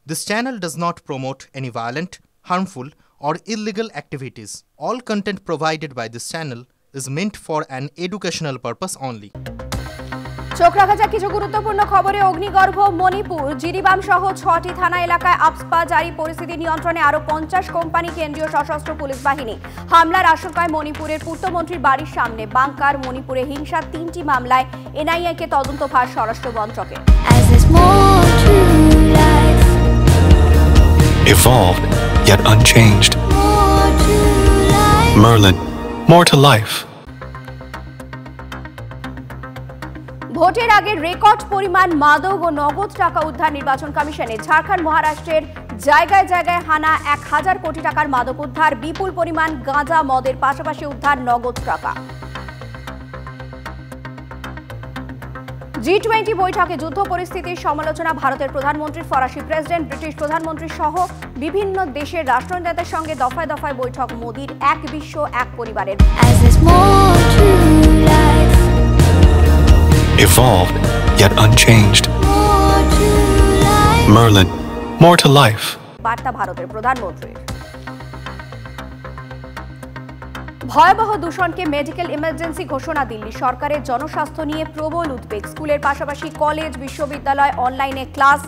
This channel does not promote any violent, harmful, or illegal activities. All content provided by this channel is meant for an educational purpose only. চোখ রাখা যাক কিছু গুরুত্বপূর্ণ খবরে। অগ্নিগর্ভ মণিপুর জিরিবাম সহ 6টি থানা এলাকায় আপসপা জারি, পরিস্থিতি নিয়ন্ত্রণে আরো 50 কোম্পানি কেন্দ্রীয় সশস্ত্র পুলিশ বাহিনী। হামলার আশঙ্কায় মণিপুরের পূর্তমন্ত্রীর বাড়ির সামনে বাংকার। মণিপুরে হিংসার 3টি মামলায় এনআইএ-কে তদন্তভার স্বরাষ্ট্র মন্ত্রকের। Evolved, yet unchanged. Merlin, more to life. ভোটের আগে রেকর্ড পরিমাণ মাদক ও নগদ টাকা উদ্ধার নির্বাচন কমিশনে। ঝাড়খণ্ড, মহারাষ্ট্রের জায়গায় জায়গায় হানা 1000 কোটি টাকার মাদক উদ্ধার। বিপুল পরিমাণ গাঁজা, মদের পাশাপাশি উদ্ধার নগদ টাকা। G20 বৈঠকে যুদ্ধ পরিস্থিতির সমালোচনা। ভারতের প্রধানমন্ত্রী, ফরাসি প্রেসিডেন্ট, ব্রিটিশ প্রধানমন্ত্রী সহ বিভিন্ন দেশের রাষ্ট্রনেতাদের সঙ্গে দফায় দফায় বৈঠক। মোদির এক বিশ্ব এক পরিবারের। Evolved, yet unchanged. Merlin, more to life. বার্তা ভারতের প্রধানমন্ত্রীর। ভয়াবহ দূষণকে মেডিকেল ইমার্জেন্সি ঘোষণা। দিল্লি সরকারের জনস্বাস্থ্য নিয়ে প্রবল উদ্বেগ। স্কুলের পাশাপাশি কলেজ, বিশ্ববিদ্যালয়, অনলাইনে ক্লাস।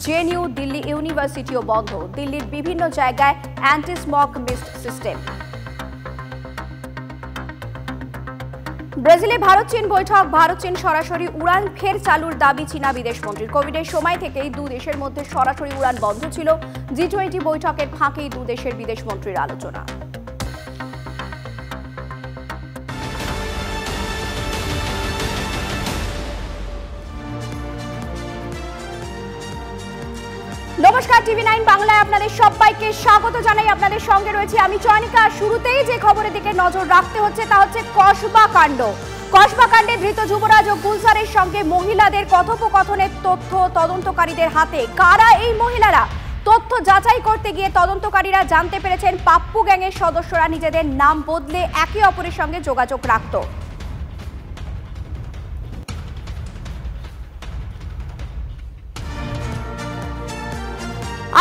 জেএনইউ, দিল্লি ইউনিভার্সিটিও বন্ধ। দিল্লির বিভিন্ন জায়গায় অ্যান্টি স্মগ মিস্ট সিস্টেম। ব্রাজিলে ভারত চীন বৈঠক। ভারত চীন সরাসরি উড়ান ফের চালুর দাবি চীনা বিদেশমন্ত্রীর। কোভিডের সময় থেকেই দু দেশের মধ্যে সরাসরি উড়ান বন্ধ ছিল। G20 বৈঠকের ফাঁকেই দু দেশের বিদেশমন্ত্রীর আলোচনা। নমস্কার, টিভি9 বাংলায় আপনাদের সবাইকে স্বাগত জানাই। আপনাদের সঙ্গে রয়েছে আমি চয়নিকা। শুরুতেই যে খবরের দিকে নজর রাখতে হচ্ছে তা হচ্ছে কসবা কাণ্ড। কসবা কাণ্ডে ধৃত যুবরাজ ও গুলজারের সঙ্গে মহিলাদের কথোপকথনের তথ্য তদন্তকারীদের হাতে। কারা এই মহিলারা? তথ্য যাচাই করতে গিয়ে তদন্তকারীরা জানতে পেরেছেন পাপ্পু গ্যাংয়ের সদস্যরা নিজেদের নাম বদলে একে অপরের সঙ্গে যোগাযোগ রাখত।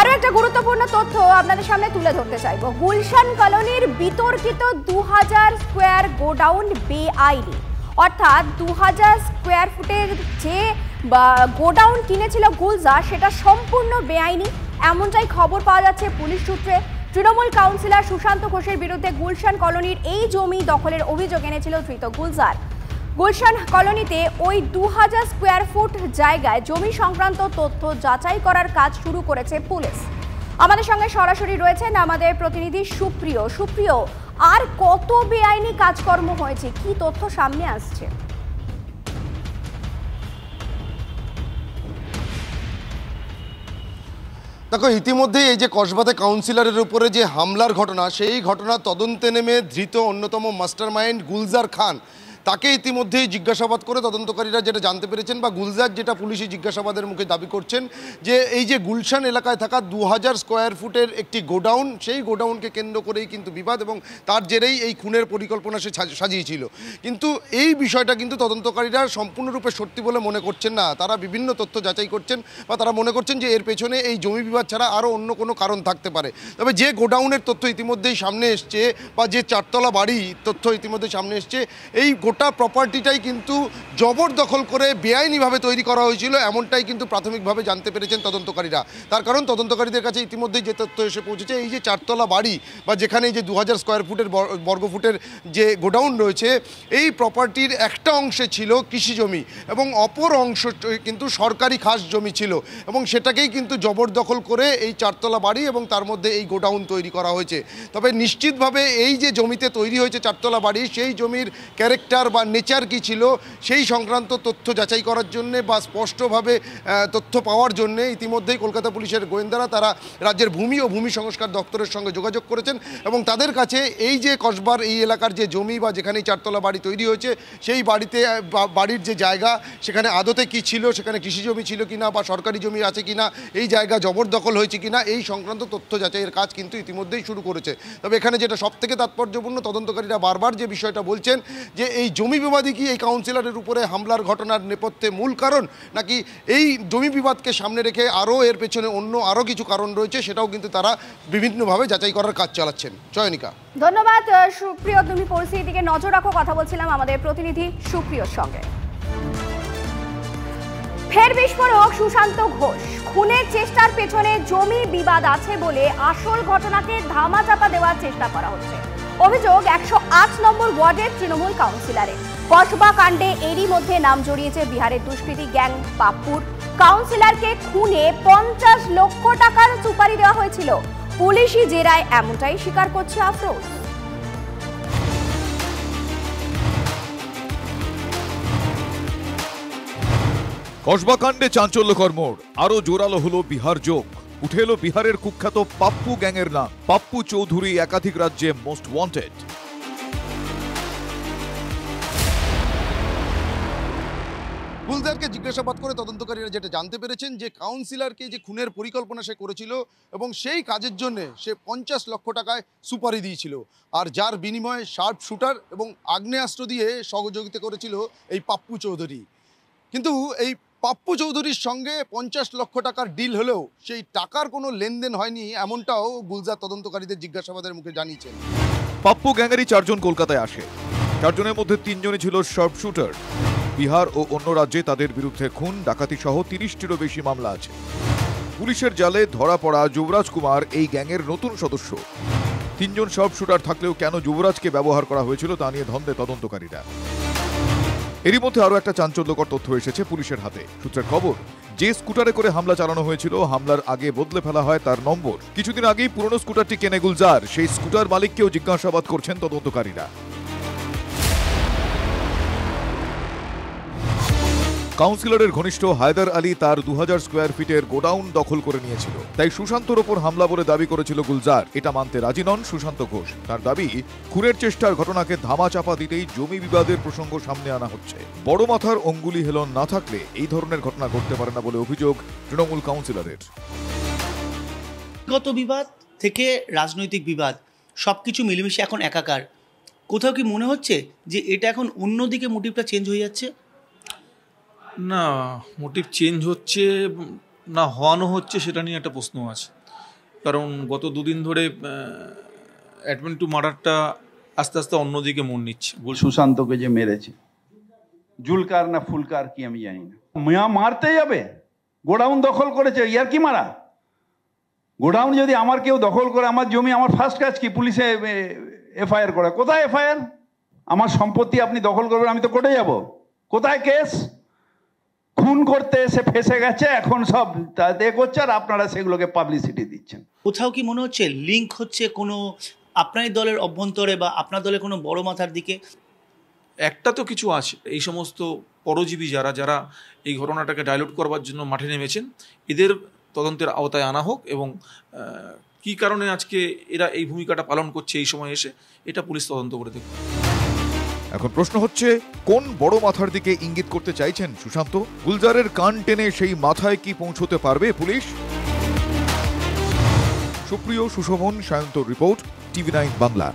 আরো একটা গুরুত্বপূর্ণ তথ্য আপনাদের সামনে তুলে ধরতে চাইব। গুলশান কলোনির বিতর্কিত 2000 স্কোয়ার গোডাউন বেআইনি, অর্থাৎ 2000 স্কোয়ার ফুটের যে গোডাউন কিনেছিল গুলজার, সেটা সম্পূর্ণ বেআইনি, এমনটাই খবর পাওয়া যাচ্ছে পুলিশ সূত্রে। তৃণমূল কাউন্সিলর সুশান্ত ঘোষের বিরুদ্ধে গুলশান কলোনির এই জমি দখলের অভিযোগ এনেছিল ধৃত গুলজার। গুলশান কলোনিতে ওই 2000 স্কোয়ার ফুট জায়গায় জমি সংক্রান্ত তথ্য যাচাই করার কাজ শুরু করেছে পুলিশ। আমাদের সঙ্গে সরাসরি রয়েছেন আমাদের প্রতিনিধি সুপ্রিয়। সুপ্রিয়, আর কত বেআইনি কাজকর্ম হয়েছে, কি তথ্য সামনে আসছে? দেখো, ইতিমধ্যেই এই যে কসবাতে কাউন্সিলরের উপরে যে হামলার ঘটনা, সেই ঘটনা তদন্তে নেমে ধৃত অন্যতম মাস্টারমাইন্ড গুলজার খান, তাকে ইতিমধ্যেই জিজ্ঞাসাবাদ করে তদন্তকারীরা যেটা জানতে পেরেছেন, বা গুলজার যেটা পুলিশি জিজ্ঞাসাবাদের মুখে দাবি করছেন, যে এই যে গুলশান এলাকায় থাকা 2000 স্কোয়ার ফুটের একটি গোডাউন, সেই গোডাউনকে কেন্দ্র করেই কিন্তু বিবাদ এবং তার জেরেই এই খুনের পরিকল্পনা সে সাজিয়েছিল। কিন্তু এই বিষয়টা কিন্তু তদন্তকারীরা সম্পূর্ণরূপে সত্যি বলে মনে করছেন না। তারা বিভিন্ন তথ্য যাচাই করছেন, বা তারা মনে করছেন যে এর পেছনে এই জমি বিবাদ ছাড়া আরও অন্য কোনো কারণ থাকতে পারে। তবে যে গোডাউনের তথ্য ইতিমধ্যেই সামনে এসছে, বা যে 4 তলা বাড়ি তথ্য ইতিমধ্যেই সামনে এসছে, এই গোটা প্রপার্টিটাই কিন্তু জবরদখল করে বেআইনিভাবে তৈরি করা হয়েছিল, এমনটাই কিন্তু প্রাথমিকভাবে জানতে পেরেছেন তদন্তকারীরা। তার কারণ তদন্তকারীদের কাছে ইতিমধ্যেই যে তথ্য এসে পৌঁছেছে, এই যে 4 তলা বাড়ি, বা যেখানে এই যে 2000 স্কোয়ার ফুটের বর্গফুটের যে গোডাউন রয়েছে, এই প্রপার্টির একটা অংশে ছিল কৃষি জমি এবং অপর অংশ কিন্তু সরকারি খাস জমি ছিল, এবং সেটাকেই কিন্তু জবরদখল করে এই 4 তলা বাড়ি এবং তার মধ্যে এই গোডাউন তৈরি করা হয়েছে। তবে নিশ্চিতভাবে এই যে জমিতে তৈরি হয়েছে 4 তলা বাড়ি, সেই জমির ক্যারেক্টার বা নেচার কী ছিল সেই সংক্রান্ত তথ্য যাচাই করার জন্যে বা স্পষ্টভাবে তথ্য পাওয়ার জন্যে ইতিমধ্যেই কলকাতা পুলিশের গোয়েন্দারা তারা রাজ্যের ভূমি ও ভূমি সংস্কার দপ্তরের সঙ্গে যোগাযোগ করেছেন, এবং তাদের কাছে এই যে কসবার এই এলাকার যে জমি বা যেখানে 4 তলা বাড়ি তৈরি হয়েছে, সেই বাড়িতে বাড়ির যে জায়গা, সেখানে আদতে কী ছিল, সেখানে কৃষি জমি ছিল কিনা বা সরকারি জমি আছে কিনা, এই জায়গা জবরদখল হয়েছে কিনা, এই সংক্রান্ত তথ্য যাচাইয়ের কাজ কিন্তু ইতিমধ্যেই শুরু করেছে। তবে এখানে যেটা সবথেকে তাৎপর্যপূর্ণ, তদন্তকারীরা বারবার যে বিষয়টা বলছেন, যে এই জমি বিবাদই কি এই কাউন্সিলরের উপরে হামলার ঘটনার নেপথ্যে মূল কারণ, নাকি এই জমি বিবাদকে সামনে রেখে আরও এর পেছনে অন্য আরও কিছু কারণ রয়েছে, সেটাও কিন্তু তারা বিভিন্নভাবে যাচাই করার কাজ চালাচ্ছেন। চয়নিকা, ধন্যবাদ। সুপ্রিয়, তুমি পরিস্থিতির দিকে নজর রাখো। কথা বলছিলাম আমাদের প্রতিনিধি সুপ্রিয়র সঙ্গে। ফের বিস্ফোরক সুশান্ত ঘোষ। খুনের চেষ্টার পেছনে জমি বিবাদ আছে বলে আসল ঘটনাকে ধামাচাপা দেওয়ার চেষ্টা করা হচ্ছে। অভিযোগ 108 নম্বর ওয়ার্ডের তৃণমূল কাউন্সিলরের। কসবা কাণ্ডে এরই মধ্যে নাম জড়িয়েছে বিহারের দুষ্কৃতী গ্যাং পাপ্পুর। কাউন্সিলরকে খুনে 50 লক্ষ টাকার সুপারি দেওয়া হয়েছিল। পুলিশি জেরায় এমনটাই স্বীকার করছে আফরোজ। কসবা কাণ্ডে চাঞ্চল্যকর মোড়, আরো জোরালো হলো বিহার যোগ। উঠে এলো বিহারের কুখ্যাত পাপ্পু গ্যাংয়ের নাম। পাপ্পু চৌধুরী একাধিক রাজ্যে মোস্ট ওয়ান্টেড। গুলজারকে জিজ্ঞাসাবাদ করে তদন্তকারীরা যেটা জানতে পেরেছেন যে কাউন্সিলরকে যে খুনের পরিকল্পনা সে করেছিল এবং সেই কাজের জন্য সে 50 লক্ষ টাকায় সুপারি দিয়েছিল, আর যার বিনিময়ে শার্প শুটার এবং আগ্নেয়াস্ত্র দিয়ে সহযোগিতা করেছিল এই পাপ্পু চৌধুরী। কিন্তু এই পাপ্পু চৌধুরীর সঙ্গে 50 লক্ষ টাকার ডিল হলেও সেই টাকার কোনো লেনদেন হয়নি, এমনটাও গুলজার তদন্তকারীদের জিজ্ঞাসাবাদের মুখে জানিয়েছেন। পাপ্পু গ্যাংয়েরই 4 জন কলকাতায় আসে। 4 জনের মধ্যে 3 জনই ছিল শার্প শুটার। বিহার ও অন্য রাজ্যে তাদের বিরুদ্ধে খুন, ডাকাতি সহ 30টিরও বেশি মামলা আছে। পুলিশের জালে ধরা পড়া যুবরাজ কুমার এই গ্যাংয়ের নতুন সদস্য। 3 জন শার্প শুটার থাকলেও কেন যুবরাজকে ব্যবহার করা হয়েছিল তা নিয়ে ধন্দে তদন্তকারীরা। এরই মধ্যে আরো একটা চাঞ্চল্যকর তথ্য এসেছে পুলিশের হাতে। সূত্রের খবর, যে স্কুটারে করে হামলা চালানো হয়েছিল, হামলার আগে বদলে ফেলা হয় তার নম্বর। কিছুদিন আগেই পুরনো স্কুটারটি কেনে গুলজার। সেই স্কুটার মালিককেও জিজ্ঞাসাবাদ করছেন তদন্তকারীরা। কাউন্সিলরের ঘনিষ্ঠ হায়দার আলী তার 2000 স্কোয়ার ফিটের গোডাউন দখল করে নিয়েছিল, তাই সুশান্তর ওপর হামলা বলে দাবি করেছিল গুলজার। এটা মানতে রাজি নন সুশান্ত ঘোষ। তার দাবি, খুনের চেষ্টার ঘটনাকে ধামাচাপা দিতেই জমি বিবাদের প্রসঙ্গ সামনে আনা হচ্ছে। বড় মাথার অঙ্গুলি হেলন না থাকলে এই ধরনের ঘটনা ঘটতে পারে না বলে অভিযোগ তৃণমূল কাউন্সিলরের। গত বিবাদ থেকে রাজনৈতিক বিবাদ সবকিছু মিলেমিশে এখন একাকার। কোথাও কি মনে হচ্ছে যে এটা এখন অন্যদিকে মোটিভটা চেঞ্জ হয়ে যাচ্ছে? না, মোটিভ চেঞ্জ হচ্ছে না হওয়ানো হচ্ছে সেটা নিয়ে একটা প্রশ্ন আছে। কারণ গত 2 দিন ধরে অ্যাডমিন টু মার্ডারটা আস্তে আস্তে অন্যদিকে মন নিচ্ছে। সুশান্তকে যে মেরেছে, জুলকার না ফুলকার কি আমি জানি না, মারতে যাবে, গোডাউন দখল করেছে, ইয়ার কি মারা? গোডাউন যদি আমার কেউ দখল করে, আমার জমি, আমার ফার্স্ট কাজ কি? পুলিশে এফআইআর করা। কোথায় এফআইআর? আমার সম্পত্তি আপনি দখল করবেন, আমি তো কোর্টে যাব। কোথায় কেস? খুন করতে এসে ফেসে গেছে, এখন সব তাতে করছে, আর আপনারা সেগুলোকে পাবলিসিটি দিচ্ছেন। কোথাও কি মনে হচ্ছে লিঙ্ক হচ্ছে কোনো আপনার দলের অভ্যন্তরে বা আপনার দলের কোনো বড় মাথার দিকে? একটা তো কিছু আছে, এই সমস্ত পরজীবী যারা এই ঘটনাটাকে ডাইলুট করবার জন্য মাঠে নেমেছেন, এদের তদন্তের আওতায় আনা হোক এবং কী কারণে আজকে এরা এই ভূমিকাটা পালন করছে এই সময় এসে, এটা পুলিশ তদন্ত করে দেখবে। এখন প্রশ্ন হচ্ছে, কোন বড় মাথার দিকে ইঙ্গিত করতে চাইছেন সুশান্ত? গুলজারের কান টেনে সেই মাথায় কি পৌঁছতে পারবে পুলিশ? সুপ্রিয়, সুশোভন, সায়ন্তর রিপোর্ট, TV9 বাংলা।